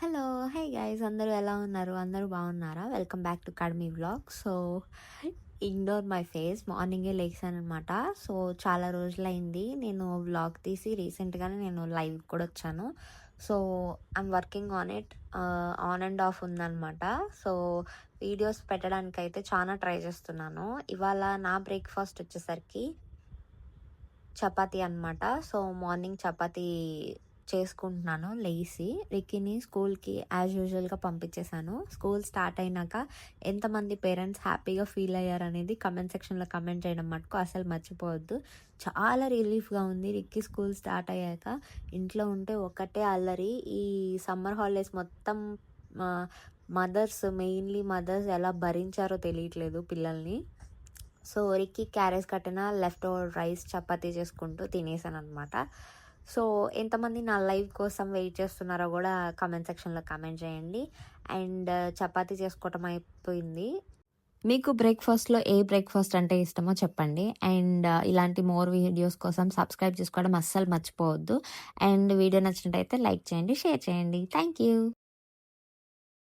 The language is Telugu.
హలో! హే గైస్ అందరూ ఎలా ఉన్నారు? అందరూ బాగున్నారా? వెల్కమ్ బ్యాక్ టు కడ్మీ vlog. So, ignore my face. మార్నింగే లెగిసాననమాట. సో, చాలా రోజులైంది నేను వ్లాగ్ తీసి. రీసెంట్‌గానే నేను లైవ్ కూడా వచ్చాను. So, I'm working on it. On and of ఉందనమాట. సో, వీడియోస్ పెట్టడానికైతే చాలా ట్రై చేస్తున్నాను. ఇవాళ నా బ్రేక్‌ఫాస్ట్ వచ్చేసరికి చపాతీ అనమాట. సో, మార్నింగ్ చపాతీ చేసుకుంటున్నాను లెగిసి. రిక్కీని స్కూల్‌కి యాజ్ యూజువల్‌గా పంపించేశాను. స్కూల్ స్టార్ట్ అయినాక ఎంతమంది పేరెంట్స్ హ్యాపీగా ఫీల్ అయ్యారనేది కమెంట్ సెక్షన్‌లో కమెంట్ చేయడం మటుకు అసలు మర్చిపోవద్దు. చాలా రిలీఫ్‌గా ఉంది రిక్కీ స్కూల్ స్టార్ట్ అయ్యాక. ఇంట్లో ఉంటే ఒకటే అల్లరి. ఈ సమ్మర్ హాలిడేస్ మొత్తం మెయిన్‌లీ మదర్స్ ఎలా భరించారో తెలియట్లేదు పిల్లల్ని. సో, రిక్కీ క్యారేజ్ కట్టిన లెఫ్ట్ ఓవర్ రైస్ చపాతీ చేసుకుంటూ తినేసాననమాట. సో, ఎంతమంది నా లైవ్ కోసం వెయిట్ చేస్తున్నారో కూడా కామెంట్ సెక్షన్‌లో కామెంట్ చేయండి. అండ్ చపాతీ చేసుకోవటం అయిపోయింది. మీకు బ్రేక్‌ఫాస్ట్‌లో ఏ బ్రేక్‌ఫాస్ట్ అంటే ఇష్టమో చెప్పండి. అండ్ ఇలాంటి మోర్ వీడియోస్ కోసం సబ్స్క్రైబ్ చేసుకోవడం అస్సలు మర్చిపోవద్దు. అండ్ వీడియో నచ్చినట్టయితే లైక్ చేయండి, షేర్ చేయండి. Thank you.